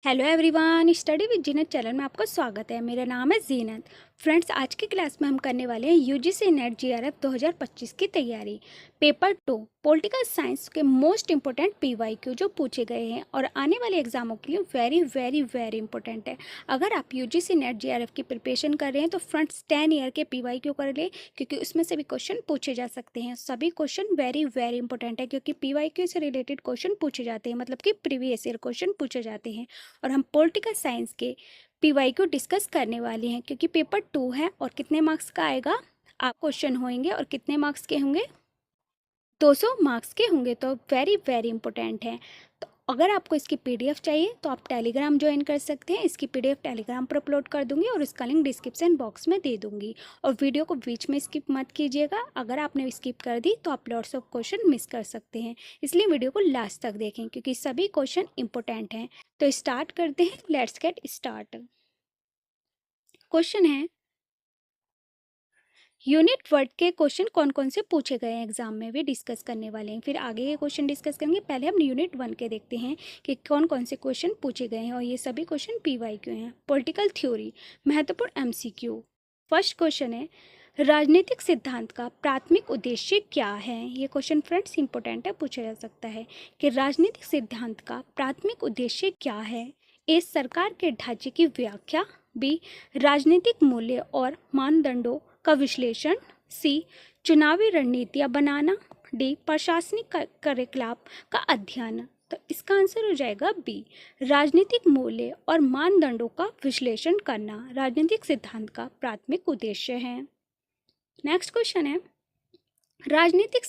Hello everyone, study with Zeenat channel में आपका स्वागत है। मेरा नाम है जीनत। फ्रेंड्स, आज की क्लास में हम करने वाले हैं यूजीसी नेट जीआरएफ 2025 की तैयारी। पेपर 2 पॉलिटिकल साइंस के मोस्ट इंपॉर्टेंट पीवाईक्यू जो पूछे गए हैं और आने वाले एग्जामों के लिए वेरी वेरी वेरी इंपॉर्टेंट है। अगर आप यूजीसी नेट जीआरएफ की प्रिपरेशन कर रहे हैं तो फ्रेंड्स 10 ईयर के पीवाईक्यू कर ले, क्योंकि उसमें से भी क्वेश्चन पूछे जा सकते हैं। सभी क्वेश्चन वेरी वेरी इंपॉर्टेंट है, क्योंकि पीवाईक्यू से रिलेटेड क्वेश्चन पूछे जाते हैं, मतलब कि प्रीवियस ईयर क्वेश्चन पूछे जाते हैं। और हम पॉलिटिकल साइंस के पीवाई को डिस्कस करने वाले हैं, क्योंकि पेपर 2 है और कितने मार्क्स का आएगा, आप क्वेश्चन होंगे और कितने मार्क्स के होंगे, 200 मार्क्स के होंगे। तो वेरी वेरी इंपॉर्टेंट है। तो अगर आपको इसकी पीडीएफ चाहिए तो आप टेलीग्राम ज्वाइन कर सकते हैं। इसकी पीडीएफ टेलीग्राम पर अपलोड कर दूंगी और इसका लिंक डिस्क्रिप्शन बॉक्स में दे दूंगी। और वीडियो को बीच में स्किप मत कीजिएगा। अगर आपने स्किप कर दी तो आप लॉट्स ऑफ क्वेश्चन मिस कर सकते हैं, इसलिए वीडियो को लास्ट तक देखें, क्योंकि सभी क्वेश्चन इंपॉर्टेंट हैं। तो स्टार्ट करते हैं, लेट्स गेट स्टार्ट। क्वेश्चन है, यूनिट वर्ड के क्वेश्चन कौन कौन से पूछे गए हैं एग्जाम में, भी डिस्कस करने वाले हैं। फिर आगे के क्वेश्चन डिस्कस करेंगे। पहले हम यूनिट 1 के देखते हैं कि कौन कौन से क्वेश्चन पूछे गए हैं, और ये सभी क्वेश्चन पीवाईक्यू हैं। पॉलिटिकल थ्योरी, महत्वपूर्ण एमसीक्यू। फर्स्ट क्वेश्चन है, राजनीतिक सिद्धांत का प्राथमिक उद्देश्य क्या है। ये क्वेश्चन फ्रेंड्स इंपॉर्टेंट है, पूछा जा सकता है कि राजनीतिक सिद्धांत का प्राथमिक उद्देश्य क्या है। ए, सरकार के ढांचे की व्याख्या। बी, राजनीतिक मूल्य और मानदंडों का विश्लेषण। सी, चुनावी रणनीतियां बनाना। डी, प्रशासनिक कार्यकलाप का अध्ययन। तो इसका आंसर हो जाएगा बी, राजनीतिक मूल्य और मानदंडों का विश्लेषण करना राजनीतिक सिद्धांत का प्राथमिक उद्देश्य है। नेक्स्ट क्वेश्चन है, राजनीतिक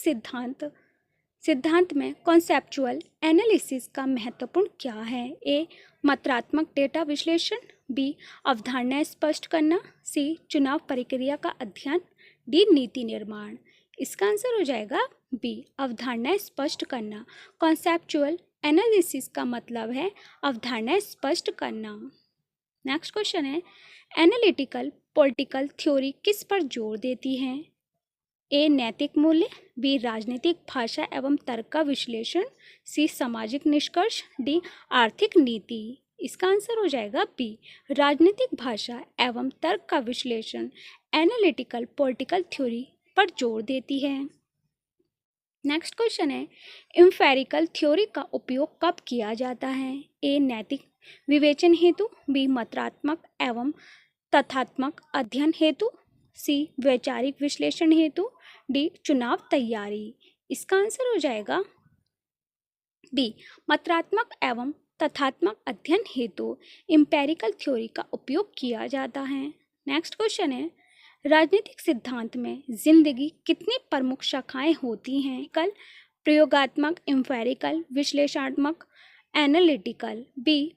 सिद्धांत में कॉन्सेप्चुअल एनालिसिस का महत्वपूर्ण क्या है। ए, मात्रात्मक डेटा विश्लेषण। बी, अवधारणाएं स्पष्ट करना। सी, चुनाव प्रक्रिया का अध्ययन। डी, नीति निर्माण। इसका आंसर हो जाएगा बी, अवधारणाएं स्पष्ट करना। कॉन्सेप्चुअल एनालिसिस का मतलब है अवधारणाएं स्पष्ट करना। नेक्स्ट क्वेश्चन है, एनालिटिकल पॉलिटिकल थ्योरी किस पर जोर देती है। ए, नैतिक मूल्य। बी, राजनीतिक भाषा एवं तर्क का विश्लेषण। सी, सामाजिक निष्कर्ष। डी, आर्थिक नीति। इसका आंसर हो जाएगा बी, राजनीतिक भाषा एवं तर्क का विश्लेषण एनालिटिकल पॉलिटिकल थ्योरी पर जोर देती है। नेक्स्ट क्वेश्चन है, एम्पेरिकल थ्योरी का उपयोग कब किया जाता है। ए, नैतिक विवेचन हेतु। बी, मात्रात्मक एवं तथ्यात्मक अध्ययन हेतु। सी, वैचारिक विश्लेषण हेतु। डी, चुनाव तैयारी। इसका आंसर हो जाएगा बी, मात्रात्मक एवं तथ्यात्मक अध्ययन हेतु एम्पेरिकल थ्योरी का उपयोग किया जाता है। नेक्स्ट क्वेश्चन है, राजनीतिक सिद्धांत में जिंदगी कितनी प्रमुख शाखाएं होती हैं। कल, प्रयोगात्मक, एम्पेरिकल, विश्लेषणात्मक, एनालिटिकल। बी,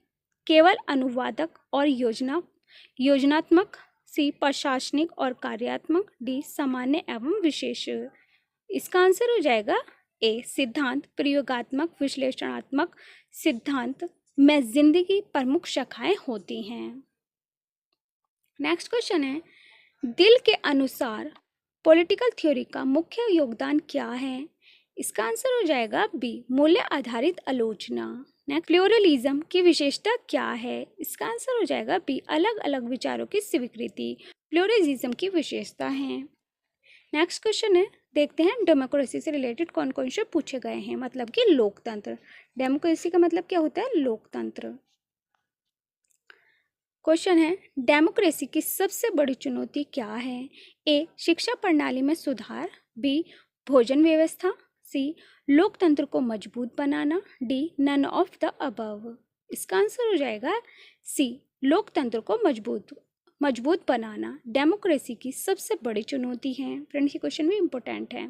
केवल अनुवादक और योजनात्मक। सी, प्रशासनिक और कार्यात्मक। डी, सामान्य एवं विशेष। इसका आंसर हो जाएगा ए, सिद्धांत प्रयोगात्मक विश्लेषणात्मक सिद्धांत में जिंदगी प्रमुख शाखाएं होती हैं। नेक्स्ट क्वेश्चन है, दिल के अनुसार पॉलिटिकल थ्योरी का मुख्य योगदान क्या है। इसका आंसर हो जाएगा बी, मूल्य आधारित आलोचना। नेक्स्ट, प्लूरलिज्म की विशेषता क्या है। इसका आंसर हो जाएगा बी, अलग अलग विचारों की स्वीकृति प्लूरलिज्म की विशेषता है। नेक्स्ट क्वेश्चन है, देखते हैं डेमोक्रेसी से रिलेटेड कौन कौन से पूछे गए हैं, मतलब कि लोकतंत्र। डेमोक्रेसी का मतलब क्या होता है, लोकतंत्र। क्वेश्चन है, डेमोक्रेसी की सबसे बड़ी चुनौती क्या है। ए, शिक्षा प्रणाली में सुधार। बी, भोजन व्यवस्था। सी, लोकतंत्र को मजबूत बनाना। D, none of the above. इसका आंसर हो जाएगा सी, लोकतंत्र को मजबूत बनाना डेमोक्रेसी की सबसे बड़ी चुनौती है। फ्रेंड्स, ये क्वेश्चन भी इंपॉर्टेंट है।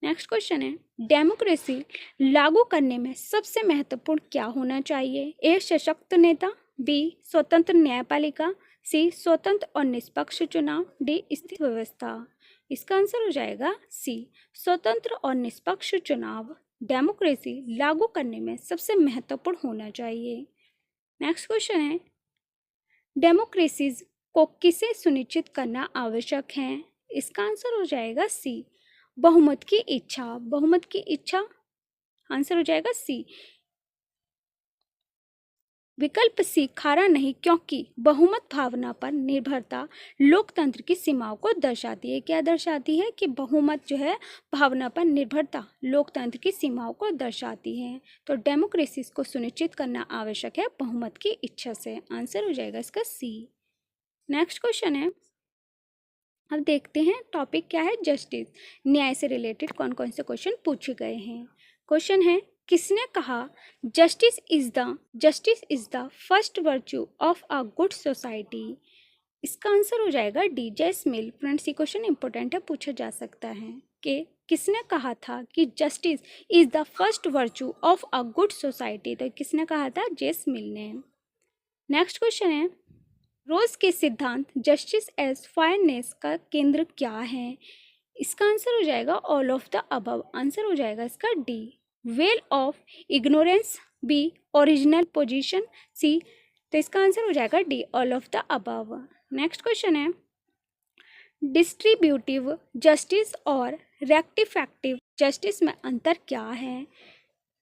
नेक्स्ट क्वेश्चन है, डेमोक्रेसी लागू करने में सबसे महत्वपूर्ण क्या होना चाहिए। ए, सशक्त नेता। बी, स्वतंत्र न्यायपालिका। सी, स्वतंत्र और निष्पक्ष चुनाव। डी, स्थिर व्यवस्था। इसका आंसर हो जाएगा सी, स्वतंत्र और निष्पक्ष चुनाव डेमोक्रेसी लागू करने में सबसे महत्वपूर्ण होना चाहिए। नेक्स्ट क्वेश्चन है, डेमोक्रेसीज को किसे सुनिश्चित करना आवश्यक है। इसका आंसर हो जाएगा सी, बहुमत की इच्छा। बहुमत की इच्छा आंसर हो जाएगा सी। विकल्प सी खारा नहीं, क्योंकि बहुमत भावना पर निर्भरता लोकतंत्र की सीमाओं को दर्शाती है। क्या दर्शाती है? कि बहुमत जो है भावना पर निर्भरता लोकतंत्र की सीमाओं को दर्शाती है। तो डेमोक्रेसी को सुनिश्चित करना आवश्यक है बहुमत की इच्छा से। आंसर हो जाएगा इसका सी। नेक्स्ट क्वेश्चन है, अब देखते हैं टॉपिक क्या है, जस्टिस। न्याय से रिलेटेड कौन कौन से क्वेश्चन पूछे गए हैं। क्वेश्चन है, किसने कहा justice is the first virtue of a good society. इसका आंसर हो जाएगा डी, जेस मिल। फ्रेंड्स, ये क्वेश्चन इंपॉर्टेंट है, पूछा जा सकता है कि किसने कहा था कि justice is the first virtue of a good society. तो किसने कहा था? जेस मिल ने। नेक्स्ट क्वेश्चन है, रोज के सिद्धांत जस्टिस एज फायरनेस का केंद्र क्या है। इसका आंसर हो जाएगा all of the above. Answer हो जाएगा इसका D, well of ignorance, B original position, C. तो इसका आंसर हो जाएगा D, all of the above. Next question है, डिस्ट्रीब्यूटिव जस्टिस और रेक्टिफैक्टिव जस्टिस में अंतर क्या है।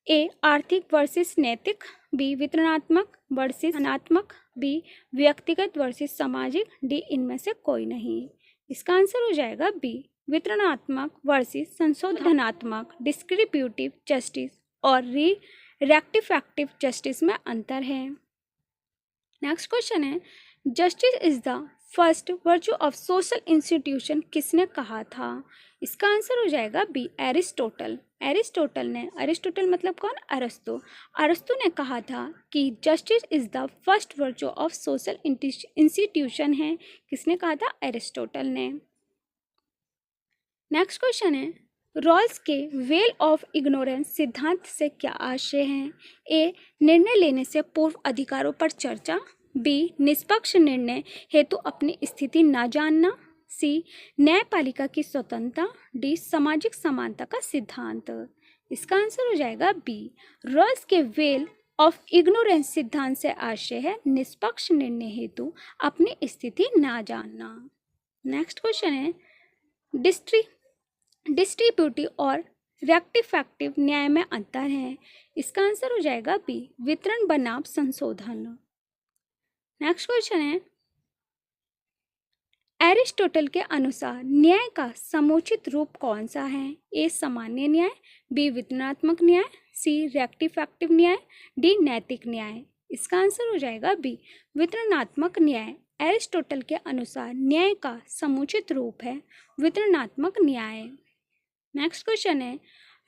ए आर्थिक वर्सेस नैतिक, बी वितरणात्मक वर्सेस धनात्मक, बी व्यक्तिगत वर्सेस सामाजिक, डी इनमें से कोई नहीं। इसका आंसर हो जाएगा बी, वितरणात्मक वर्सेस संशोधनात्मक। डिस्ट्रीब्यूटिव जस्टिस और रेक्टिफैक्टिव जस्टिस में अंतर है। नेक्स्ट क्वेश्चन है, justice is the first virtue of social institution किसने कहा था। इसका आंसर हो जाएगा बी, एरिस्टोटल। एरिस्टोटल मतलब कौन? अरस्तु। अरस्तु ने कहा था कि justice is the first virtue of social institution है। किसने कहा था? एरिस्टोटल ने। नेक्स्ट क्वेश्चन है, रॉल्स के वेल ऑफ इग्नोरेंस सिद्धांत से क्या आशय है। ए निर्णय लेने से पूर्व अधिकारों पर चर्चा, बी निष्पक्ष निर्णय हेतु अपनी स्थिति न जानना, सी न्यायपालिका की स्वतंत्रता, डी सामाजिक समानता का सिद्धांत। इसका आंसर हो जाएगा बी, रॉल्स के वेल ऑफ इग्नोरेंस सिद्धांत से आशय है निष्पक्ष निर्णय हेतु अपनी स्थिति न जानना। नेक्स्ट क्वेश्चन है, डिस्ट्रीब्यूटिव और रेक्टिफैक्टिव न्याय में अंतर है। इसका आंसर हो जाएगा बी, वितरण बनाम संशोधन। नेक्स्ट क्वेश्चन है, एरिस्टोटल के अनुसार न्याय का समुचित रूप कौन सा है। ए सामान्य न्याय, बी वितरणात्मक न्याय, सी रेक्टिफैक्टिव न्याय, डी नैतिक न्याय। इसका आंसर हो जाएगा बी, वितरणात्मक न्याय। एरिस्टोटल के अनुसार न्याय का समुचित रूप है वितरणात्मक न्याय। नेक्स्ट क्वेश्चन है,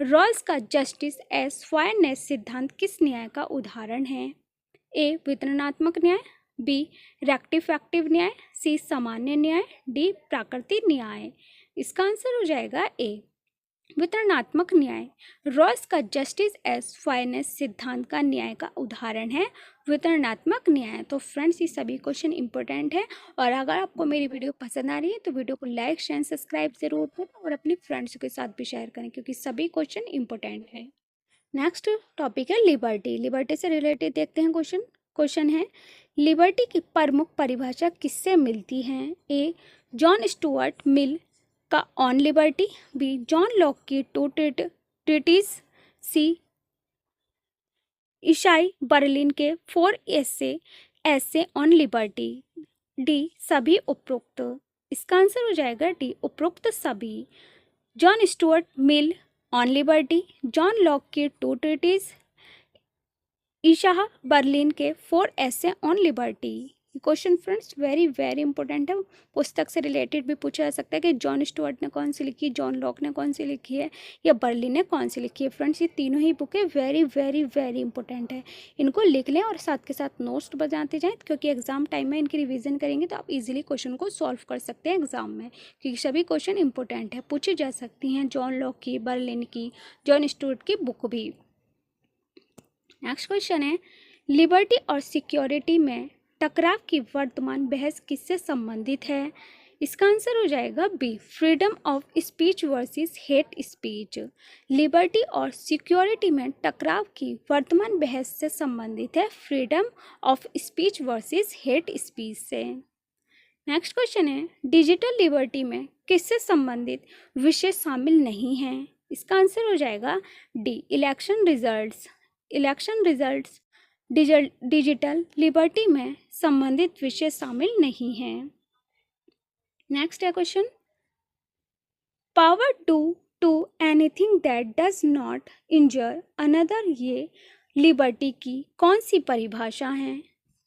रॉल्स का जस्टिस एज फायरनेस सिद्धांत किस न्याय का उदाहरण है। ए वितरणात्मक न्याय, बी रेक्टिफैक्टिव न्याय, सी सामान्य न्याय, डी प्राकृतिक न्याय। इसका आंसर हो जाएगा ए, वितरणात्मक न्याय। रॉल्स का जस्टिस एज फायरनेस सिद्धांत का न्याय का उदाहरण है वितरणात्मक न्याय। तो फ्रेंड्स, ये सभी क्वेश्चन इंपॉर्टेंट है, और अगर आपको मेरी वीडियो पसंद आ रही है तो वीडियो को लाइक शेयर सब्सक्राइब जरूर करें और अपने फ्रेंड्स के साथ भी शेयर करें, क्योंकि सभी क्वेश्चन इंपॉर्टेंट है। नेक्स्ट टॉपिक है लिबर्टी। लिबर्टी से रिलेटेड देखते हैं क्वेश्चन है, लिबर्टी की प्रमुख परिभाषा किससे मिलती है। ए जॉन स्टुअर्ट मिल का on liberty, B John Locke की two treatise, C Isaiah Berlin के 4 ऐसे ऑन लिबर्टी, डी सभी उपरोक्त। इसका आंसर हो जाएगा डी, उपरोक्त सभी। John Stuart mill on liberty, John Locke की 2 ट्रीटीज, ईसाई बर्लिन के 4 ऐसे on liberty. Question friends very very important है, पुस्तक से रिलेटेड भी पूछा जा सकता है कि जॉन स्टुअर्ट ने कौन सी लिखी, जॉन लॉक ने कौन सी लिखी है, या बर्लिन ने कौन सी लिखी है। फ्रेंड्स, ये तीनों ही बुकें वेरी वेरी वेरी इंपॉर्टेंट है, इनको लिख लें और साथ के साथ नोट्स बनाते जाएं, क्योंकि एग्जाम टाइम में इनकी रिवीजन करेंगे तो आप इजीली क्वेश्चन को सॉल्व कर सकते हैं एग्जाम में, क्योंकि सभी क्वेश्चन इंपॉर्टेंट है, पूछी जा सकती हैं जॉन लॉक की, बर्लिन की, जॉन स्टुअर्ट की बुक भी। नेक्स्ट क्वेश्चन है, लिबर्टी और सिक्योरिटी में टकराव की वर्तमान बहस किससे संबंधित है। इसका आंसर हो जाएगा B, freedom of speech versus hate speech. Liberty और सिक्योरिटी में टकराव की वर्तमान बहस से संबंधित है freedom of speech versus hate speech से। नेक्स्ट क्वेश्चन है, डिजिटल लिबर्टी में किससे संबंधित विषय शामिल नहीं है। इसका आंसर हो जाएगा D, election results. Digital liberty में संबंधित विषय शामिल नहीं हैं। नेक्स्ट है question, power to anything that does not injure another, ये लिबर्टी की कौन सी परिभाषा है?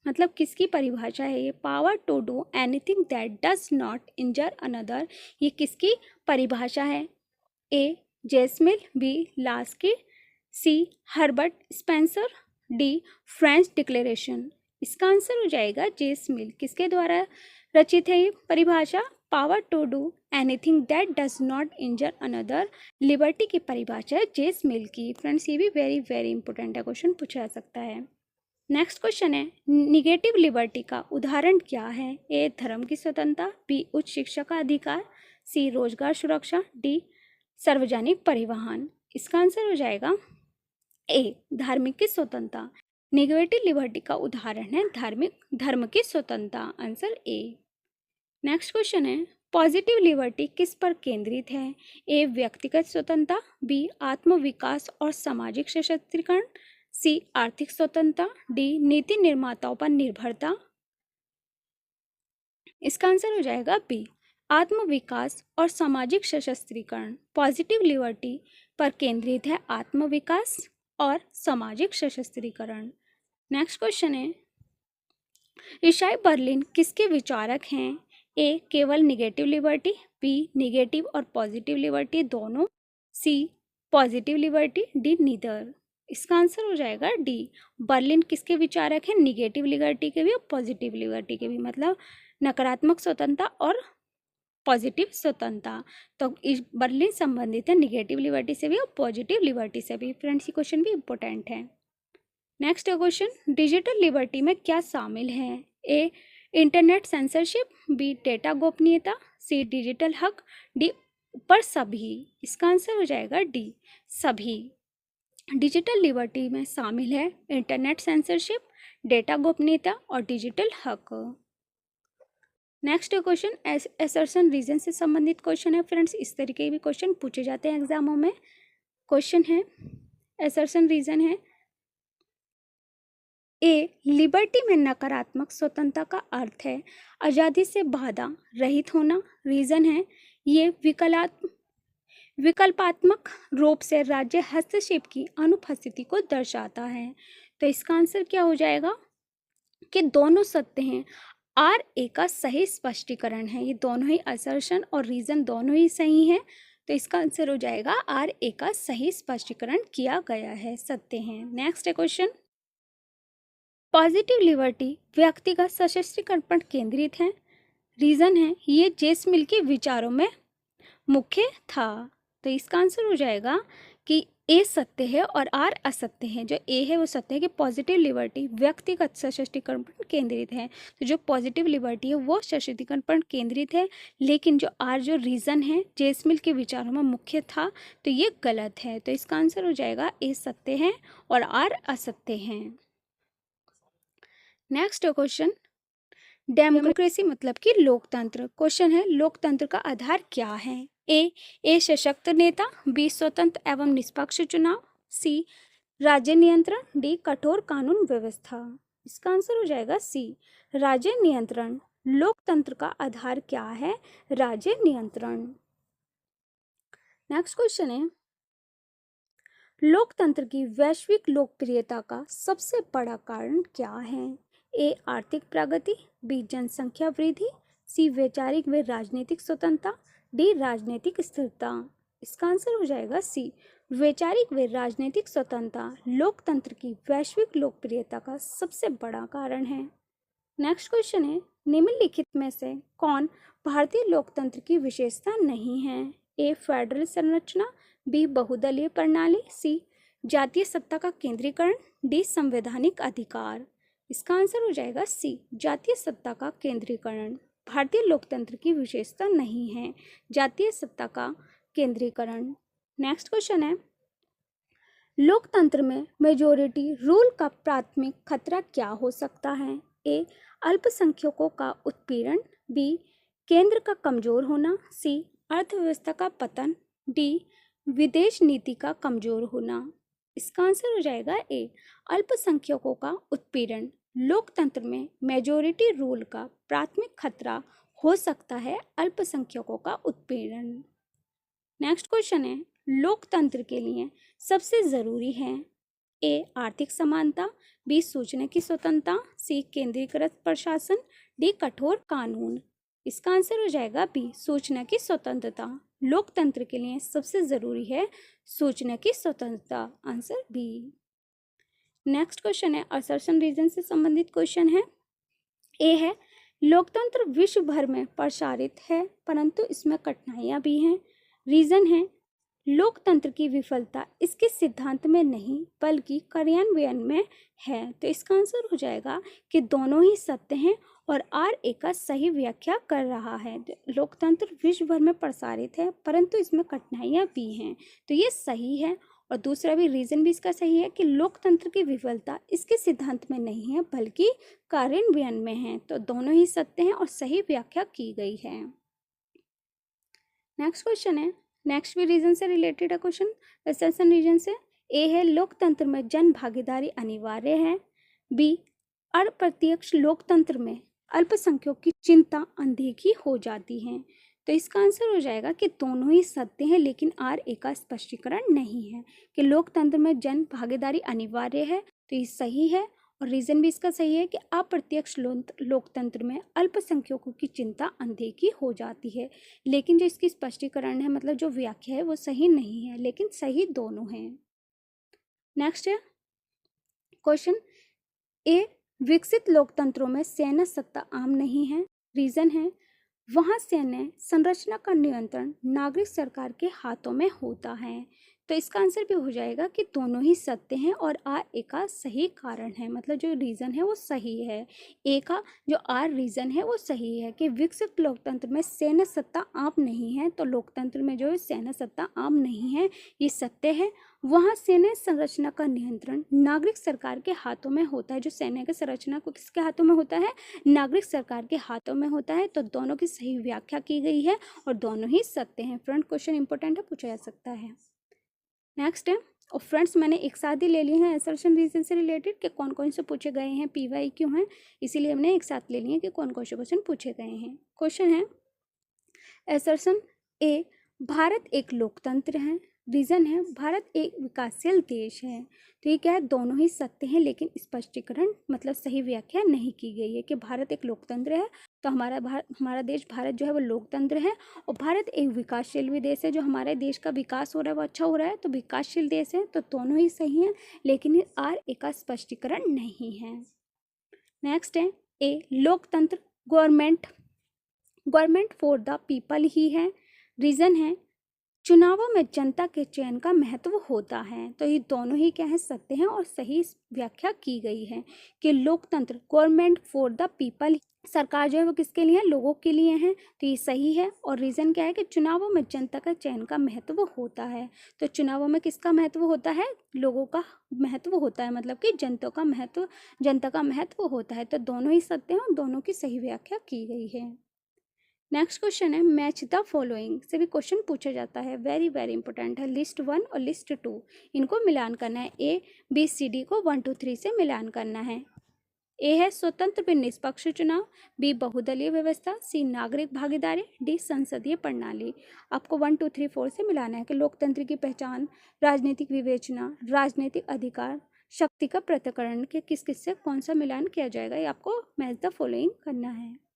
मतलब किसकी परिभाषा है ये? Power to do anything that does not injure another, ये किसकी परिभाषा है? A J S Mill, B Laski, C Herbert Spencer, D French declaration. इसका आंसर हो जाएगा जेसमिल। किसके द्वारा रचित है ये परिभाषा? Power to do anything that does not injure another, liberty की परिभाषा है जेसमिल की। फ्रेंड्स ये भी वेरी वेरी इंपॉर्टेंट है, क्वेश्चन पूछा जा सकता है। नेक्स्ट क्वेश्चन है, निगेटिव लिबर्टी का उदाहरण क्या है? ए धर्म की स्वतंत्रता, बी उच्च शिक्षा का अधिकार, सी रोजगार सुरक्षा, डी सार्वजनिक परिवहन। इसका आंसर हो जाएगा ए धार्मिक की स्वतंत्रता। निगेटिव लिबर्टी का उदाहरण है धर्म की स्वतंत्रता। Answer A. नेक्स्ट क्वेश्चन है, पॉजिटिव लिबर्टी किस पर केंद्रित है? ए व्यक्तिगत स्वतंत्रता, बी आत्म विकास और सामाजिक सशक्तिकरण, सी आर्थिक स्वतंत्रता, डी नीति निर्माताओं पर निर्भरता। इसका आंसर हो जाएगा बी आत्म विकास और सामाजिक सशक्तिकरण। पॉजिटिव लिबर्टी पर केंद्रित है आत्म विकास और सामाजिक सशक्तिकरण। नेक्स्ट क्वेश्चन है, ईसाई बर्लिन किसके विचारक हैं? ए केवल निगेटिव लिबर्टी, बी निगेटिव और पॉजिटिव लिबर्टी दोनों, सी पॉजिटिव लिबर्टी, डी नीदर। इसका आंसर हो जाएगा डी। बर्लिन किसके विचारक हैं? निगेटिव लिबर्टी के भी और पॉजिटिव लिबर्टी के भी, मतलब नकारात्मक स्वतंत्रता और पॉजिटिव स्वतंत्रता। तो इस बर्लिन संबंधित है निगेटिव लिबर्टी से भी और पॉजिटिव लिबर्टी से भी। फ्रेंड्स ये क्वेश्चन भी इंपॉर्टेंट है। नेक्स्ट क्वेश्चन, डिजिटल लिबर्टी में क्या शामिल है? ए इंटरनेट सेंसरशिप, बी डेटा गोपनीयता, सी डिजिटल हक, डी पर सभी। इसका आंसर हो जाएगा डी सभी। डिजिटल लिबर्टी में शामिल है इंटरनेट सेंसरशिप, डेटा गोपनीयता और डिजिटल हक। नेक्स्ट क्वेश्चन असर्शन रीजन से संबंधित क्वेश्चन है। फ्रेंड्स इस तरीके के भी क्वेश्चन पूछे जाते हैं एग्जामों में। क्वेश्चन है असर्शन रीजन है, ए लिबर्टी में नकारात्मक स्वतंत्रता का अर्थ है आज़ादी से बाधा रहित होना। रीजन है ये विकल्पात्मक रूप से राज्य हस्तक्षेप की अनुपस्थिति को दर्शाता है। तो इसका आंसर क्या हो जाएगा कि दोनों सत्य हैं। आर ए का सही स्पष्टीकरण है। ये दोनों ही असर्शन और रीजन दोनों ही सही हैं। तो इसका आंसर हो जाएगा आर ए का सही स्पष्टीकरण किया गया है, सत्य है। नेक्स्ट क्वेश्चन, पॉजिटिव लिबर्टी व्यक्तिगत सशक्तिकरण पर केंद्रित है। रीजन है ये जेसमिल के विचारों में मुख्य था। तो इसका आंसर हो जाएगा कि ए सत्य है और आर असत्य है। जो ए है वो सत्य है कि पॉजिटिव लिबर्टी व्यक्तिगत सशक्तिकरण पर केंद्रित है। तो जो पॉजिटिव लिबर्टी है वो सशक्तिकरण पर केंद्रित है, लेकिन जो आर जो रीजन है जेसमिल के विचारों में मुख्य था, तो ये गलत है। तो इसका आंसर हो जाएगा ए सत्य है और आर असत्य है। नेक्स्ट क्वेश्चन, डेमोक्रेसी मतलब कि लोकतंत्र। क्वेश्चन है लोकतंत्र का आधार क्या है? ए सशक्त नेता, बी स्वतंत्र एवं निष्पक्ष चुनाव, सी राज्य नियंत्रण, डी कठोर कानून व्यवस्था। इसका आंसर हो जाएगा सी राज्य नियंत्रण। लोकतंत्र का आधार क्या है? राज्य नियंत्रण। नेक्स्ट क्वेश्चन है, लोकतंत्र की वैश्विक लोकप्रियता का सबसे बड़ा कारण क्या है? ए आर्थिक प्रगति, बी जनसंख्या वृद्धि, सी वैचारिक व राजनीतिक स्वतंत्रता, डी राजनीतिक स्थिरता। इसका आंसर हो जाएगा सी वैचारिक व राजनीतिक स्वतंत्रता लोकतंत्र की वैश्विक लोकप्रियता का सबसे बड़ा कारण है। नेक्स्ट क्वेश्चन है, निम्नलिखित में से कौन भारतीय लोकतंत्र की विशेषता नहीं है? ए फेडरल संरचना, बी बहुदलीय प्रणाली, सी जातीय सत्ता का केंद्रीकरण, डी संवैधानिक अधिकार। इसका आंसर हो जाएगा सी जातीय सत्ता का केंद्रीकरण। भारतीय लोकतंत्र की विशेषता नहीं है जातीय सत्ता का केंद्रीकरण। नेक्स्ट क्वेश्चन है, लोकतंत्र में मेजोरिटी रूल का प्राथमिक खतरा क्या हो सकता है? ए अल्पसंख्यकों का उत्पीड़न, बी केंद्र का कमजोर होना, सी अर्थव्यवस्था का पतन, डी विदेश नीति का कमजोर होना। इसका आंसर हो जाएगा ए, अल्पसंख्यकों का उत्पीड़न। लोकतंत्र में मेजोरिटी रूल का प्राथमिक खतरा हो सकता है अल्पसंख्यकों का उत्पीड़न। नेक्स्ट क्वेश्चन है, लोकतंत्र के लिए सबसे जरूरी है ए, आर्थिक समानता, बी, सोचने की स्वतंत्रता, सी, केंद्रीकृत प्रशासन, डी, कठोर कानून। इसका आंसर हो जाएगा बी, सोचने की स्वतंत्रता। लोकतंत्र के लिए सबसे जरूरी है सोचने की स्वतंत्रता, आंसर बी। नेक्स्ट क्वेश्चन है, असर्शन रीजन से संबंधित क्वेश्चन है। ए है, लोकतंत्र विश्व भर में प्रसारित है परंतु इसमें कठिनाइयां भी हैं। रीजन है, लोकतंत्र की विफलता इसके सिद्धांत में नहीं बल्कि कार्यान्वयन में है। तो इसका आंसर हो जाएगा कि दोनों ही सत्य हैं और आर ए का सही व्याख्या कर रहा है। लोकतंत्र विश्व भर में प्रसारित है परंतु इसमें कठिनाइयां भी हैं, तो ये सही है। और दूसरा भी रीजन भी इसका सही है कि लोकतंत्र की विफलता इसके सिद्धांत में नहीं है बल्कि कार्यान्वयन में है। तो दोनों ही सत्य हैं और सही व्याख्या की गई है। नेक्स्ट क्वेश्चन है, नेक्स्ट भी रीजन से रिलेटेड है क्वेश्चन, असर्शन रीजन से। ए है, लोकतंत्र में जन भागीदारी अनिवार्य है। बी, अप्रत्यक्ष लोकतंत्र में अल्पसंख्यकों की चिंता अनदेखी हो जाती है। तो इसका आंसर हो जाएगा कि दोनों ही सत्य हैं लेकिन आर ए का स्पष्टीकरण नहीं है कि लोकतंत्र में जन भागीदारी अनिवार्य है, तो ये सही है। और रीजन भी इसका सही है कि अप्रत्यक्ष लोकतंत्र में अल्पसंख्यकों की चिंता अनदेखी हो जाती है, लेकिन जो इसकी स्पष्टीकरण है मतलब जो व्याख्या है वो सही नहीं है, लेकिन सही दोनों हैं। नेक्स्ट है क्वेश्चन, ए, विकसित लोकतंत्रों में सैन्य सत्ता आम नहीं है। रीजन है, वहाँ सैन्य संरचना का नियंत्रण नागरिक सरकार के हाथों में होता है। तो इसका आंसर भी हो जाएगा कि दोनों ही सत्य हैं और आर ए का सही कारण है, मतलब जो रीज़न है वो सही है। ए का जो आर रीज़न है वो सही है कि विकसित लोकतंत्र में सैन्य सत्ता आम नहीं है, तो लोकतंत्र में जो है सैन्य सत्ता आम नहीं है, ये सत्य है। वहाँ सैन्य संरचना का नियंत्रण नागरिक सरकार के हाथों में होता है। जो सैन्य की संरचना को किसके हाथों में होता है? नागरिक सरकार के हाथों में होता है। तो दोनों की सही व्याख्या की गई है और दोनों ही सत्य हैं। फ्रेंड क्वेश्चन इंपॉर्टेंट है, पूछा जा सकता है। नेक्स्ट है, और फ्रेंड्स मैंने एक साथ ही ले लिए हैं असर्शन रीजन से रिलेटेड कि कौन कौन से पूछे गए हैं, पीवाई क्यों हैं, इसीलिए हमने एक साथ ले लिए हैं कि कौन कौन से क्वेश्चन पूछे गए हैं। क्वेश्चन है असर्शन ए, भारत एक लोकतंत्र है। रीजन है, भारत एक विकासशील देश है। तो ये क्या है, दोनों ही सत्य हैं लेकिन स्पष्टीकरण मतलब सही व्याख्या नहीं की गई है कि भारत एक लोकतंत्र है। तो हमारा देश भारत जो है वो लोकतंत्र है और भारत एक विकासशील भी देश है। जो हमारे देश का विकास हो रहा है वो अच्छा हो रहा है, तो विकासशील देश है। तो दोनों ही सही हैं लेकिन आर ए का स्पष्टीकरण नहीं है। नेक्स्ट है ए, लोकतंत्र गवर्नमेंट फॉर द पीपल ही है। रीजन है, चुनावों में जनता के चयन का महत्व होता है। तो ये दोनों ही क्या है, सत्य हैं और सही व्याख्या की गई है कि लोकतंत्र गवर्नमेंट फॉर द पीपल, सरकार जो है वो किसके लिए है, लोगों के लिए है। तो ये सही है। और रीज़न क्या है कि चुनावों में जनता का चयन का महत्व होता है। तो चुनावों में किसका महत्व होता है, लोगों का महत्व होता है, मतलब कि जनता का महत्व होता है। तो दोनों ही सत्य हैं और दोनों की सही व्याख्या की गई है। नेक्स्ट क्वेश्चन है, मैच द फॉलोइंग से भी क्वेश्चन पूछा जाता है, वेरी वेरी इंपॉर्टेंट है। लिस्ट 1 और लिस्ट 2 इनको मिलान करना है। ए बी सी डी को 1 2 3 से मिलान करना है। ए है स्वतंत्र व निष्पक्ष चुनाव, बी बहुदलीय व्यवस्था, सी नागरिक भागीदारी, डी संसदीय प्रणाली। आपको 1 2 3 4 से मिलाना है कि लोकतंत्र की पहचान, राजनीतिक विवेचना, राजनीतिक अधिकार, शक्ति का पृथक्करण के किस किस से कौन सा मिलान किया जाएगा, ये आपको मैच द फॉलोइंग करना है।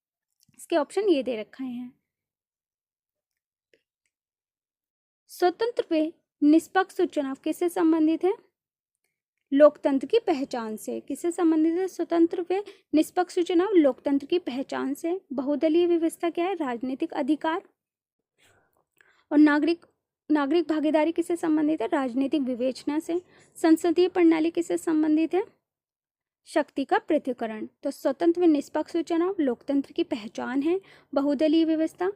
इसके ऑप्शन ये दे रखे हैं। स्वतंत्र व निष्पक्ष चुनाव किससे संबंधित है, लोकतंत्र की पहचान से। किससे संबंधित है, स्वतंत्र व निष्पक्ष चुनाव लोकतंत्र की पहचान से। बहुदलीय व्यवस्था क्या है, राजनीतिक अधिकार। और नागरिक भागीदारी किससे संबंधित है, राजनीतिक विवेचना से। संसदीय प्रणाली किससे संबंधित है, शक्ति का पृथक्करण। तो स्वतंत्र व निष्पक्ष चुनाव लोकतंत्र की पहचान है, बहुदलीय व्यवस्था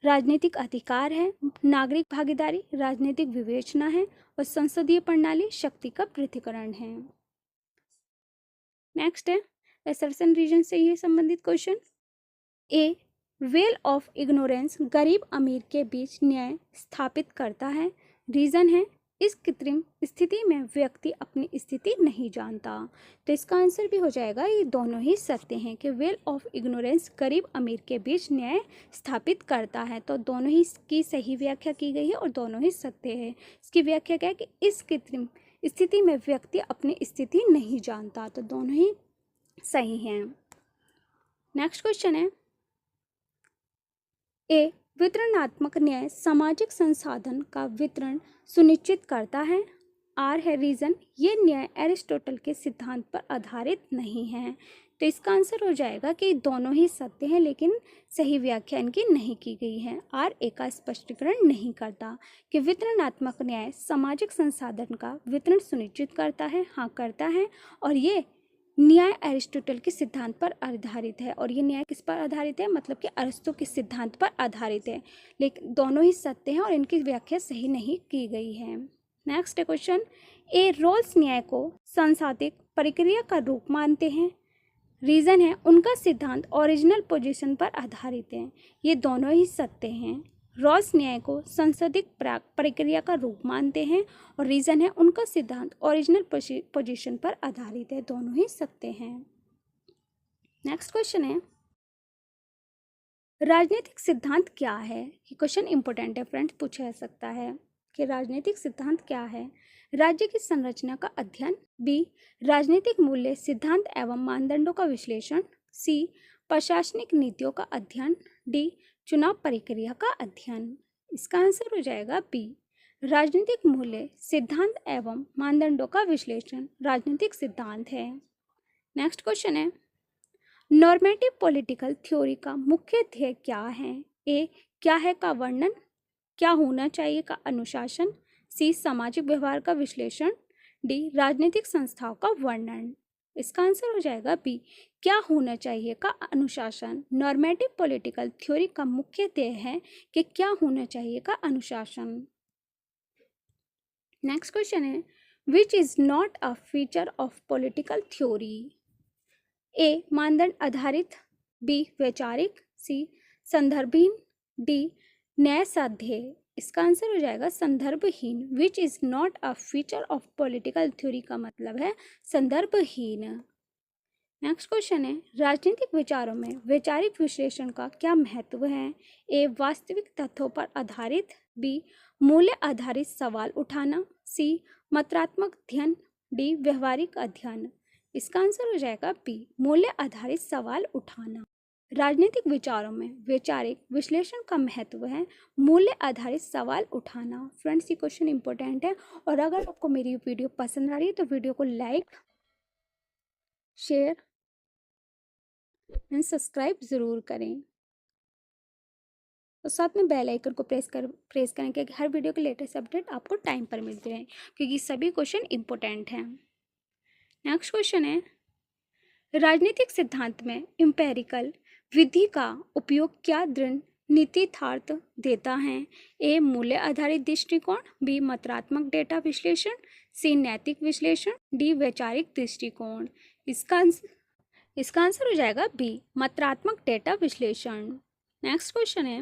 राजनीतिक अधिकार है, नागरिक भागीदारी राजनीतिक विवेचना है और संसदीय प्रणाली शक्ति का पृथक्करण है। नेक्स्ट है असर्शन रीजन से ये संबंधित question. A, well of ignorance गरीब अमीर के बीच न्याय स्थापित करता है। रीजन है, इस कृत्रिम स्थिति में व्यक्ति अपनी स्थिति नहीं जानता। तो इसका आंसर भी हो जाएगा ये दोनों ही सत्य हैं कि वेल ऑफ इग्नोरेंस गरीब अमीर के बीच न्याय स्थापित करता है। तो दोनों ही की सही व्याख्या की गई है और दोनों ही सत्य है। इसकी व्याख्या क्या है कि इस कृत्रिम स्थिति में व्यक्ति अपनी स्थिति नहीं जानता। तो दोनों ही सही हैं। नेक्स्ट क्वेश्चन है ए वितरणात्मक न्याय सामाजिक संसाधन का वितरण सुनिश्चित करता है। आर है रीजन, ये न्याय एरिस्टोटल के सिद्धांत पर आधारित नहीं है। तो इसका आंसर हो जाएगा कि दोनों ही सत्य हैं लेकिन सही व्याख्या इनकी नहीं की गई है। आर ए का स्पष्टीकरण नहीं करता कि वितरणात्मक न्याय सामाजिक संसाधन का वितरण सुनिश्चित करता है। हाँ करता है, और ये न्याय एरिस्टोटल के सिद्धांत पर आधारित है। और ये न्याय किस पर आधारित है, मतलब कि अरस्तु के सिद्धांत पर आधारित है। लेकिन दोनों ही सत्य हैं और इनकी व्याख्या सही नहीं की गई है। नेक्स्ट क्वेश्चन, ए रोल्स न्याय को सांसाधिक प्रक्रिया का रूप मानते हैं। रीजन है उनका सिद्धांत ओरिजिनल पोजीशन पर आधारित है। ये दोनों ही सत्य हैं। रॉल्स न्याय को सांसदिक प्रक्रिया का रूप मानते हैं और रीजन है उनका सिद्धांत ओरिजिनल पोजीशन पर आधारित है। दोनों ही सत्य हैं। नेक्स्ट क्वेश्चन है राजनीतिक सिद्धांत क्या है। ये क्वेश्चन इंपॉर्टेंट है फ्रेंड्स, पूछा जा सकता है कि राजनीतिक सिद्धांत क्या है। राज्य की संरचना का अध्ययन। बी राजनीतिक मूल्य सिद्धांत एवं मानदंडों का विश्लेषण। सी प्रशासनिक नीतियों का अध्ययन। डी चुनाव प्रक्रिया का अध्ययन। इसका आंसर हो जाएगा बी राजनीतिक मूल्य सिद्धांत एवं मानदंडों का विश्लेषण राजनीतिक सिद्धांत है। नेक्स्ट क्वेश्चन है नॉर्मेटिव पॉलिटिकल थ्योरी का मुख्य ध्येय क्या है। ए क्या है का वर्णन। क्या होना चाहिए का अनुशासन। सी सामाजिक व्यवहार का विश्लेषण। डी राजनीतिक संस्थाओं का वर्णन। इसका आंसर हो जाएगा बी क्या होना चाहिए का अनुशासन। नॉर्मेटिव पॉलिटिकल थ्योरी का मुख्य ध्येय है कि क्या होना चाहिए का अनुशासन। नेक्स्ट क्वेश्चन है which is not a feature of political theory. A मानदंड आधारित। बी वैचारिक। सी संदर्भहीन। डी न्याय साध्य। इसका आंसर हो जाएगा संदर्भहीन। Which is not a feature of political theory का मतलब है संदर्भहीन। नेक्स्ट क्वेश्चन है राजनीतिक विचारों में वैचारिक विश्लेषण का क्या महत्व है। ए वास्तविक तथ्यों पर आधारित। बी मूल्य आधारित सवाल उठाना। सी मात्रात्मक अध्ययन। डी व्यवहारिक अध्ययन। इसका आंसर हो जाएगा बी मूल्य आधारित सवाल उठाना। राजनीतिक विचारों में वैचारिक विश्लेषण का महत्व है मूल्य आधारित सवाल उठाना। फ्रेंड्स ये क्वेश्चन इंपॉर्टेंट है और अगर आपको मेरी वीडियो पसंद आ रही है तो वीडियो को लाइक शेयर एंड सब्सक्राइब ज़रूर करें और साथ में बेल आइकन को प्रेस करें कि हर वीडियो के लेटेस्ट अपडेट आपको टाइम पर मिलते रहें क्योंकि सभी क्वेश्चन इंपॉर्टेंट हैं। नेक्स्ट क्वेश्चन है राजनीतिक सिद्धांत में एम्पेरिकल विधि का उपयोग क्या दृढ़ नीतिथार्थ देता है। ए मूल्य आधारित दृष्टिकोण। बी मात्रात्मक डेटा विश्लेषण। सी नैतिक विश्लेषण। डी वैचारिक दृष्टिकोण। इसका आंसर हो जाएगा बी मात्रात्मक डेटा विश्लेषण। नेक्स्ट क्वेश्चन है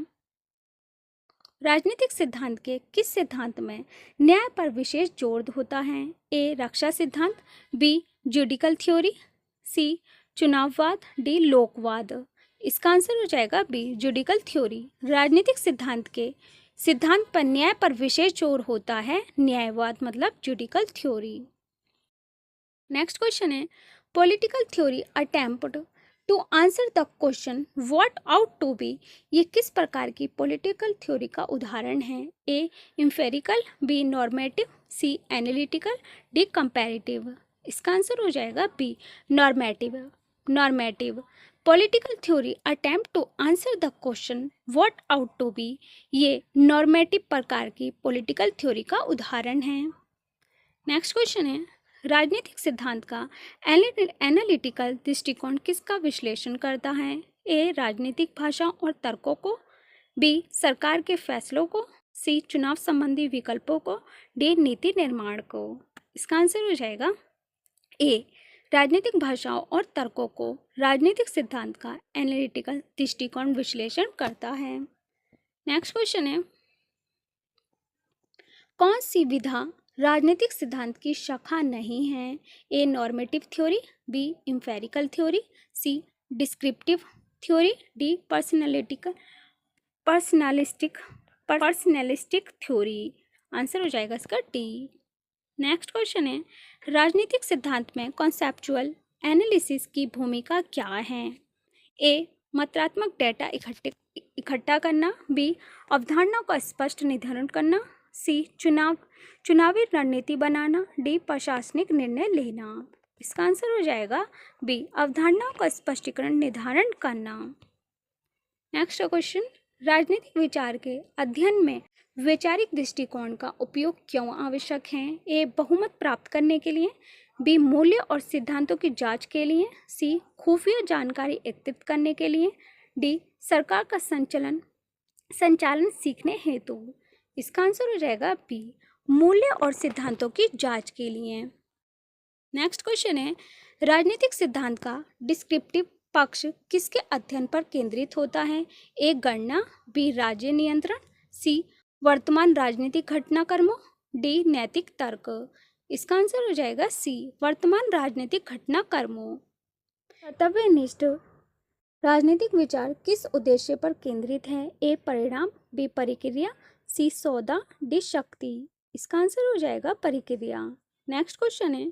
राजनीतिक सिद्धांत के किस सिद्धांत में न्याय पर विशेष जोर होता है। ए रक्षा सिद्धांत। B judicial theory. सी चुनाववाद। डी लोकवाद। इसका आंसर हो जाएगा बी जुडिकल थ्योरी। राजनीतिक सिद्धांत पर न्याय पर विशेष जोर होता है न्यायवाद मतलब जुडिकल थ्योरी। नेक्स्ट क्वेश्चन है political theory attempt to answer the question what ought to be. ये किस प्रकार की पॉलिटिकल थ्योरी का उदाहरण है। A empirical. B normative. C analytical. D comparative. इसका आंसर हो जाएगा B normative political theory attempt to answer the question what ought to be. ये नॉर्मेटिव प्रकार की पॉलिटिकल थ्योरी का उदाहरण है। नेक्स्ट क्वेश्चन है राजनीतिक सिद्धांत का एनालिटिकल दृष्टिकोण किसका विश्लेषण करता है। ए राजनीतिक भाषा और तर्कों को। बी सरकार के फैसलों को। सी चुनाव संबंधी विकल्पों को। डी नीति निर्माण को। इसका आंसर हो जाएगा ए राजनीतिक भाषाओं और तर्कों को राजनीतिक सिद्धांत का एनालिटिकल दृष्टिकोण विश्लेषण करता है। नेक्स्ट क्वेश्चन है कौन सी विधा राजनीतिक सिद्धांत की शाखा नहीं है? A normative theory, B empirical theory, C descriptive theory, D personalistic theory. Answer हो जाएगा इसका डी। नेक्स्ट क्वेश्चन है, राजनीतिक सिद्धांत में कॉन्सेप्चुअल एनालिसिस की भूमिका क्या है? ए मात्रात्मक डेटा इकट्ठा करना, बी अवधारणा का स्पष्ट निर्धारण करना, सी चुनावी रणनीति बनाना, डी प्रशासनिक निर्णय लेना। इसका आंसर हो जाएगा बी अवधारणाओं का स्पष्टीकरण निर्धारण करना। नेक्स्ट क्वेश्चन, राजनीतिक विचार के अध्ययन में वैचारिक दृष्टिकोण का उपयोग क्यों आवश्यक है? ए बहुमत प्राप्त करने के लिए, बी मूल्य और सिद्धांतों की जांच के लिए, सी खुफिया जानकारी एकत्रित करने के लिए, डी सरकार का संचालन सीखने हेतु। इसका आंसर हो जाएगा बी मूल्य और सिद्धांतों की जांच के लिए। नेक्स्ट क्वेश्चन है, राजनीतिक सिद्धांत का डिस्क्रिप्टिव पक्ष किसके अध्ययन पर केंद्रित होता है? ए गणना, बी राज्य नियंत्रण, सी वर्तमान राजनीतिक घटनाक्रमों, डी नैतिक तर्क। इसका आंसर हो जाएगा सी वर्तमान राजनीतिक घटनाक्रमों। कर्तव्यनिष्ठ राजनीतिक विचार किस उद्देश्य पर केंद्रित है? ए परिणाम, बी परिक्रिया, सी सौदा, डी शक्ति। इसका आंसर हो जाएगा परिक्रिया। नेक्स्ट क्वेश्चन है,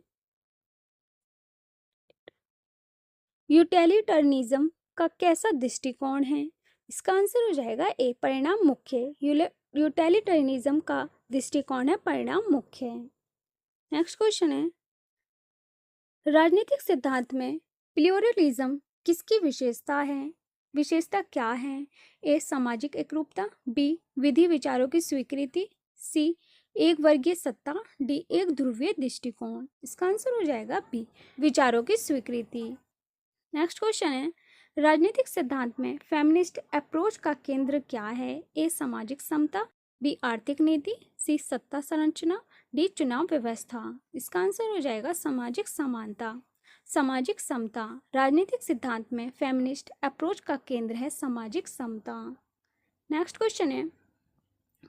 यूटिलिटरियनिज्म का कैसा दृष्टिकोण है? इसका आंसर हो जाएगा ए परिणाम मुख्य। यूटिलिटरियनिज्म का दृष्टिकोण है परिणाम मुख्य। नेक्स्ट क्वेश्चन है, राजनीतिक सिद्धांत में प्लूरलिज्म किसकी विशेषता क्या है? ए सामाजिक एकरूपता, बी विधि विचारों की स्वीकृति, सी एक वर्गीय सत्ता, डी एक ध्रुवीय दृष्टिकोण। इसका आंसर हो जाएगा बी विचारों की स्वीकृति। नेक्स्ट क्वेश्चन है, राजनीतिक सिद्धांत में फेमिनिस्ट अप्रोच का केंद्र क्या है? ए सामाजिक समता, बी आर्थिक नीति, सी सत्ता संरचना, डी चुनाव व्यवस्था। इसका आंसर हो जाएगा सामाजिक समानता, सामाजिक समता। राजनीतिक सिद्धांत में फेमिनिस्ट अप्रोच का केंद्र है सामाजिक समता। नेक्स्ट क्वेश्चन है,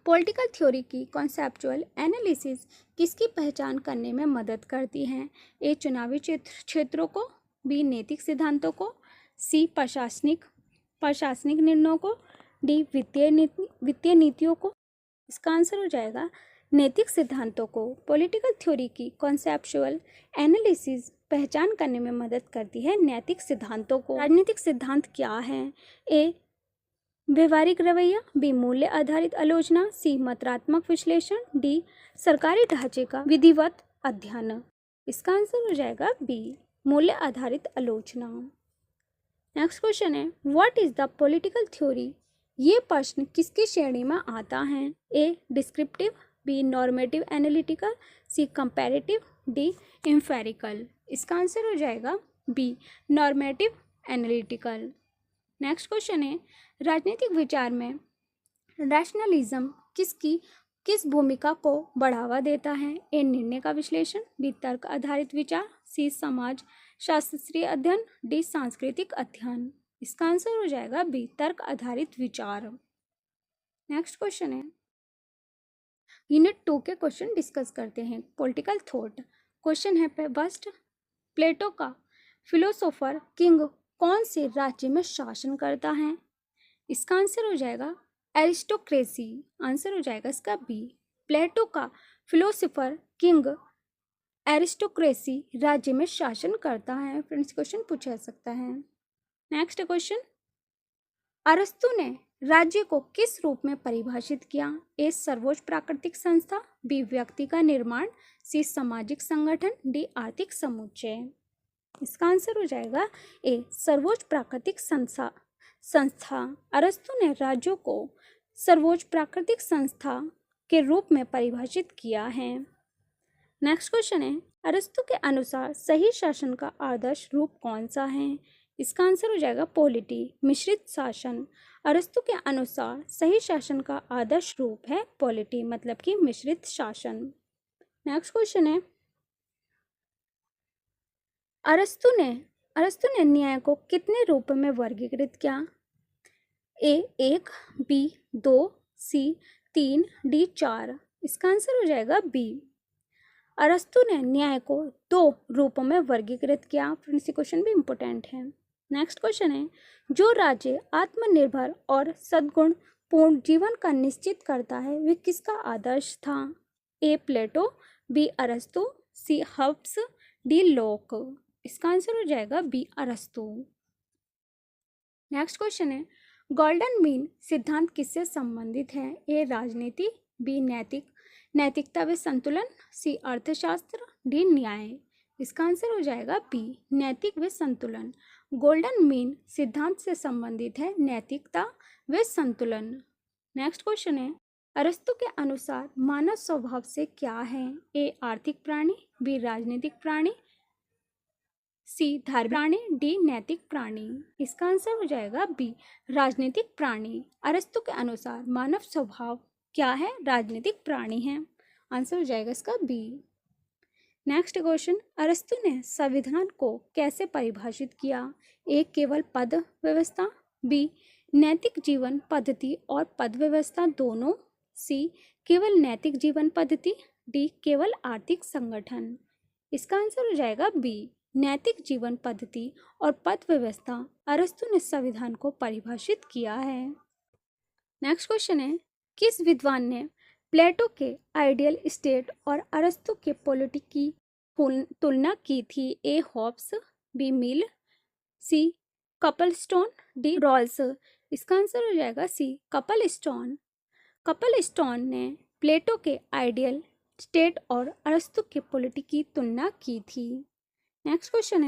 पॉलिटिकल थ्योरी की कॉन्सेप्चुअल एनालिसिस किसकी पहचान करने में मदद करती है? ए चुनावी क्षेत्रों को, बी नैतिक सिद्धांतों को, सी प्रशासनिक निर्णयों को, डी वित्तीय नीतियों को। इसका आंसर हो जाएगा नैतिक सिद्धांतों को। पॉलिटिकल थ्योरी की कॉन्सेप्चुअल एनालिसिस पहचान करने में मदद करती है नैतिक सिद्धांतों को। राजनीतिक सिद्धांत क्या है? ए व्यवहारिक रवैया, बी मूल्य आधारित आलोचना, सी मात्रात्मक विश्लेषण, डी सरकारी ढांचे का विधिवत अध्ययन। इसका आंसर हो जाएगा बी मूल्य आधारित आलोचना। नेक्स्ट क्वेश्चन है, what is the political theory? ये प्रश्न किसकी श्रेणी में आता है? A descriptive, B normative analytical, C comparative, D empirical. इसका आंसर हो जाएगा B normative analytical. Next question है, राजनीतिक विचार में रैशनलिज्म किस भूमिका को बढ़ावा देता है? ए निर्णय का विश्लेषण, बी तर्क आधारित विचार, सी समाज शास्त्रीय अध्ययन, डी सांस्कृतिक अध्ययन। इसका आंसर हो जाएगा बी तर्क आधारित विचार। नेक्स्ट क्वेश्चन है, यूनिट 2 के क्वेश्चन डिस्कस करते हैं। पॉलिटिकल थॉट क्वेश्चन है फर्स्ट, प्लेटो का फिलोसोफर किंग कौन से राज्य में शासन करता है? इसका आंसर हो जाएगा एरिस्टोक्रेसी। आंसर हो जाएगा इसका बी प्लेटो का फिलोसोफर किंग एरिस्टोक्रेसी राज्य में शासन करता है। फ्रेंड्स क्वेश्चन पूछा जा सकता है। नेक्स्ट क्वेश्चन, अरस्तु ने राज्य को किस रूप में परिभाषित किया? ए सर्वोच्च प्राकृतिक संस्था, बी व्यक्ति का निर्माण, सी सामाजिक संगठन, डी आर्थिक समुच्चय। इसका आंसर हो जाएगा ए सर्वोच्च प्राकृतिक संस्था। अरस्तु ने राज्यों को सर्वोच्च प्राकृतिक संस्था के रूप में परिभाषित किया है। नेक्स्ट क्वेश्चन है, अरस्तु के अनुसार सही शासन का आदर्श रूप कौन सा है? इसका आंसर हो जाएगा पॉलिटी, मिश्रित शासन। अरस्तु के अनुसार सही शासन का आदर्श रूप है पॉलिटी, मतलब कि मिश्रित शासन। नेक्स्ट क्वेश्चन है, अरस्तु ने न्याय को कितने रूपों में वर्गीकृत किया? ए 1, बी 2, सी 3, डी 4। इसका आंसर हो जाएगा बी अरस्तु ने न्याय को दो रूपों में वर्गीकृत किया। फ्रेंड्स, ये क्वेश्चन भी इंपॉर्टेंट है। नेक्स्ट क्वेश्चन है, जो राज्य आत्मनिर्भर और सद्गुण पूर्ण जीवन का निश्चित करता है वे किसका आदर्श था? ए प्लेटो, बी अरस्तु, सी हब्स, डी लोक। इसका आंसर हो जाएगा बी अरस्तु। नेक्स्ट क्वेश्चन है, गोल्डन मीन सिद्धांत किससे संबंधित है? ए राजनीति, बी नैतिकता व संतुलन, सी अर्थशास्त्र, डी न्याय। इसका आंसर हो जाएगा बी नैतिक व संतुलन। गोल्डन मीन सिद्धांत से संबंधित है नैतिकता व संतुलन। नेक्स्ट क्वेश्चन है, अरस्तु के अनुसार मानव स्वभाव से क्या है? ए आर्थिक प्राणी, बी राजनीतिक प्राणी, सी धार्मिक प्राणी, डी नैतिक प्राणी। इसका आंसर हो जाएगा बी राजनीतिक प्राणी। अरस्तु के अनुसार मानव स्वभाव क्या है? राजनीतिक प्राणी है। आंसर हो जाएगा इसका बी। नेक्स्ट क्वेश्चन, अरस्तु ने संविधान को कैसे परिभाषित किया? ए केवल पद व्यवस्था, बी नैतिक जीवन पद्धति और पद व्यवस्था दोनों, सी केवल नैतिक जीवन पद्धति, डी केवल आर्थिक संगठन। इसका आंसर हो जाएगा बी नैतिक जीवन पद्धति और पद व्यवस्था अरस्तु ने संविधान को परिभाषित किया है। नेक्स्ट क्वेश्चन है, किस विद्वान ने प्लेटो के आइडियल स्टेट और अरस्तु के पॉलिटिक की तुलना की थी? ए हॉब्स, बी मिल, सी कपलस्टोन, डी रॉल्स। इसका आंसर हो जाएगा सी कपलस्टोन। कपलस्टोन ने प्लेटो के आइडियल स्टेट और अरस्तु के पॉलिटिक की तुलना की थी। नेक्स्ट क्वेश्चन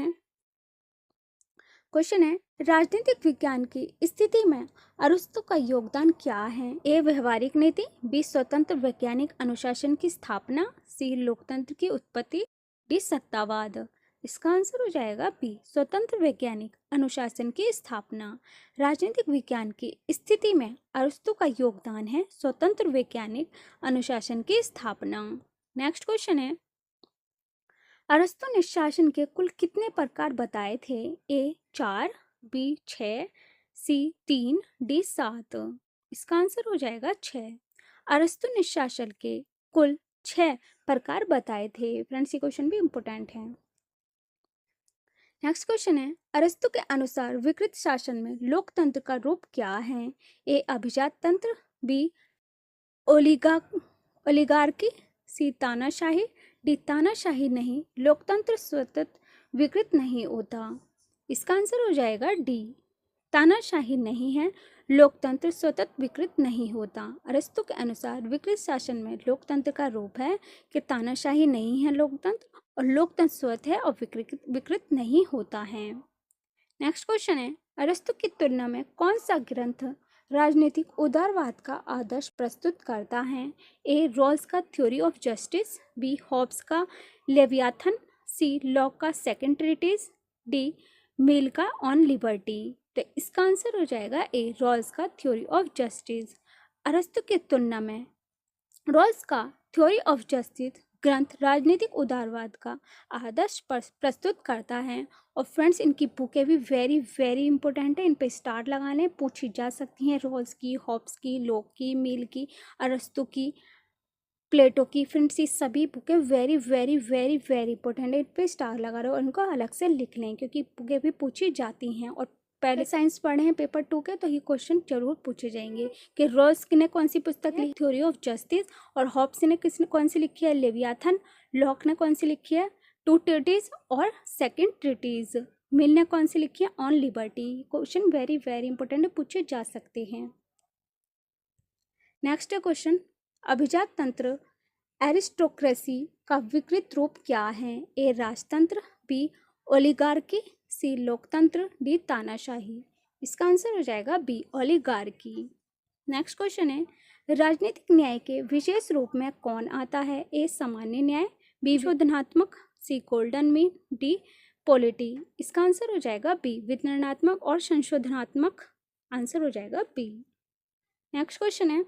है राजनीतिक विज्ञान की स्थिति में अरस्तु का योगदान क्या है? ए व्यवहारिक नीति, बी स्वतंत्र वैज्ञानिक अनुशासन की स्थापना, सी लोकतंत्र की उत्पत्ति, डी सत्तावाद। इसका आंसर हो जाएगा बी स्वतंत्र वैज्ञानिक अनुशासन की स्थापना। राजनीतिक विज्ञान की स्थिति में अरस्तु का योगदान है स्वतंत्र वैज्ञानिक अनुशासन की स्थापना। नेक्स्ट क्वेश्चन है, अरस्तु ने शासन के कुल कितने प्रकार बताए थे? ए 4, बी 6, सी 3, डी 7। इसका आंसर हो जाएगा 6। अरस्तु ने शासन के कुल 6 प्रकार बताए थे। फ्रेंड्स, ये क्वेश्चन भी इंपॉर्टेंट है। नेक्स्ट क्वेश्चन है, अरस्तु के अनुसार विकृत शासन में लोकतंत्र का रूप क्या है? ए अभिजात तंत्र, बी ओलिगार्की, सी तानाशाही, डी तानाशाही नहीं, लोकतंत्र स्वतः विकृत नहीं होता। इसका आंसर हो जाएगा डी तानाशाही नहीं है, लोकतंत्र स्वतः विकृत नहीं होता। अरस्तु के अनुसार विकृत शासन में लोकतंत्र का रूप है कि तानाशाही नहीं है लोकतंत्र, और लोकतंत्र स्वतः है और विकृत नहीं होता है। नेक्स्ट क्वेश्चन है, अरस्तु की तुलना में कौन सा ग्रंथ राजनीतिक उदारवाद का आदर्श प्रस्तुत करता है? ए रॉल्स का theory of justice, B Hobbes का लेवियाथन, सी लॉक का सेकंड ट्रीटीज, डी मिल का ऑन लिबर्टी। तो इसका आंसर हो जाएगा ए रॉल्स का थ्योरी ऑफ जस्टिस। अरस्तु की तुलना में रॉल्स का थ्योरी ऑफ जस्टिस ग्रंथ राजनीतिक उदारवाद का आदर्श प्रस्तुत करता है। और फ्रेंड्स, इनकी बुकें भी वेरी वेरी इंपॉर्टेंट है, इन पे स्टार लगा लें, पूछी जा सकती हैं। रॉल्स की, हॉब्स की, लॉक की, मिल की, अरस्तु की, प्लेटो की। फ्रेंड्स, ये सभी बुकें very very very very important है, इन पे स्टार लगा रहे हो और इनको अलग से लिख लें क्योंकि बुकें भी पूछी जाती हैं। और पहले साइंस पढ़े हैं पेपर 2 के, तो ये क्वेश्चन जरूर पूछे जाएंगे कि रॉल्स ने कौन सी पुस्तक लिखी, थ्योरी ऑफ जस्टिस, और हॉब्स ने कौन सी लिखी है, लेवियाथन, लॉक ने कौन सी लिखी है, टू ट्रीटीज और सेकंड ट्रीटीज, मिल ने कौन सी लिखी है, on liberty. Question very very important है, पूछे जा सकते हैं। नेक्स्ट क्वेश्चन, अभिजात तंत्र एरिस्टोक्रेसी का विकृत रूप क्या है? ए राजतंत्र, बी ओलिगार्की, सी लोकतंत्र, डी तानाशाही। इसका आंसर हो जाएगा बी ओलिगार्की। नेक्स्ट क्वेश्चन है, राजनीतिक न्याय के विशेष रूप में कौन आता है? ए सामान्य न्याय, बी विधनात्मक, सी गोल्डन मीन, डी पॉलिटी। इसका आंसर हो जाएगा बी वितरणात्मक और संशोधनात्मक। आंसर हो जाएगा बी। नेक्स्ट क्वेश्चन है,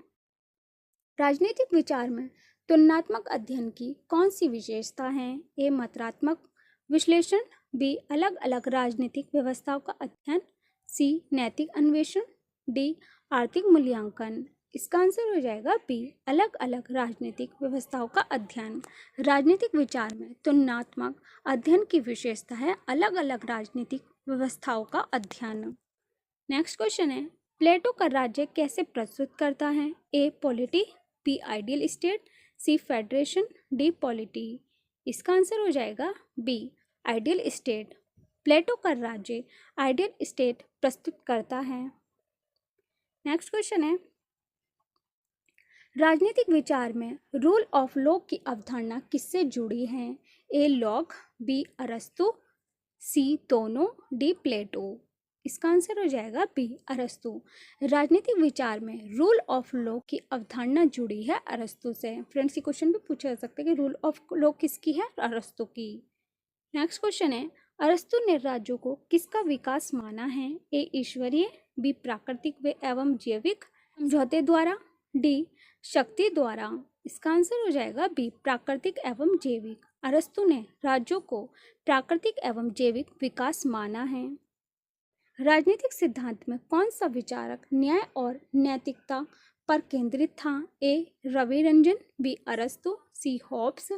राजनीतिक विचार में तुलनात्मक अध्ययन की कौन सी विशेषता है? ए मात्रात्मक विश्लेषण, बी अलग अलग राजनीतिक व्यवस्थाओं का अध्ययन, सी नैतिक अन्वेषण, डी आर्थिक मूल्यांकन। इसका आंसर हो जाएगा बी, अलग अलग राजनीतिक व्यवस्थाओं का अध्ययन। राजनीतिक विचार में तुलनात्मक अध्ययन की विशेषता है अलग अलग राजनीतिक व्यवस्थाओं का अध्ययन। नेक्स्ट क्वेश्चन है, प्लेटो का राज्य कैसे प्रस्तुत करता है? A polity, B ideal state, C federation, D polity. इसका आंसर हो जाएगा बी, आइडियल स्टेट। प्लेटो का राज्य आइडियल स्टेट प्रस्तुत करता है। नेक्स्ट क्वेश्चन है, राजनीतिक विचार में रूल ऑफ लॉ की अवधारणा किससे जुड़ी है? ए लॉक, बी अरस्तु, सी दोनों, डी प्लेटो। इसका आंसर हो जाएगा बी, अरस्तु। राजनीतिक विचार में रूल ऑफ लॉ की अवधारणा जुड़ी है अरस्तु से। फ्रेंड्स, ये क्वेश्चन भी पूछा जा सकता है कि रूल ऑफ लॉ किसकी है? अरस्तु की। नेक्स्ट क्वेश्चन है, अरस्तु ने राज्यों को किसका विकास माना है? ए ईश्वरीय, बी प्राकृतिक व एवं जैविक समझौते द्वारा, डी शक्ति द्वारा। इसका आंसर हो जाएगा बी, प्राकृतिक एवं जैविक। अरस्तु ने राज्यों को प्राकृतिक एवं जैविक विकास माना है। राजनीतिक सिद्धांत में कौन सा विचारक न्याय और नैतिकता पर केंद्रित था? ए रवि रंजन, बी अरस्तु, सी हॉब्स,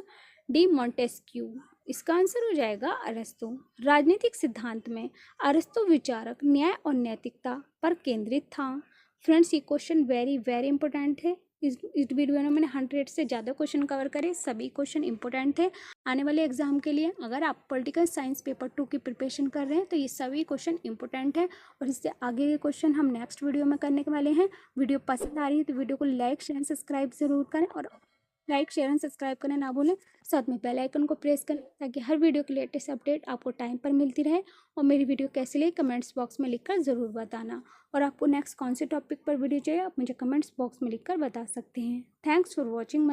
डी मॉन्टेस्क्यू। इसका आंसर हो जाएगा अरस्तु। राजनीतिक सिद्धांत में अरस्तु विचारक न्याय और नैतिकता पर केंद्रित था। फ्रेंड्स, ये क्वेश्चन वेरी वेरी इंपॉर्टेंट है। इस वीडियो में मैंने 100 से ज़्यादा क्वेश्चन कवर करे, सभी क्वेश्चन इंपॉर्टेंट थे आने वाले एग्जाम के लिए। अगर आप पॉलिटिकल साइंस पेपर 2 की प्रिपरेशन कर रहे हैं तो ये सभी क्वेश्चन इंपॉर्टेंट है और इससे आगे के क्वेश्चन हम नेक्स्ट वीडियो में करने वाले हैं। वीडियो पसंद आ रही है तो वीडियो को लाइक शेयर सब्सक्राइब जरूर करें और लाइक शेयर एंड सब्सक्राइब करना ना भूलें। साथ में बेल आइकन को प्रेस करें ताकि हर वीडियो की लेटेस्ट अपडेट आपको टाइम पर मिलती रहे। और मेरी वीडियो कैसी लगी कमेंट्स बॉक्स में लिखकर ज़रूर बताना। और आपको नेक्स्ट कौन से टॉपिक पर वीडियो चाहिए आप मुझे कमेंट्स बॉक्स में लिखकर बता सकते हैं। Thanks for watching.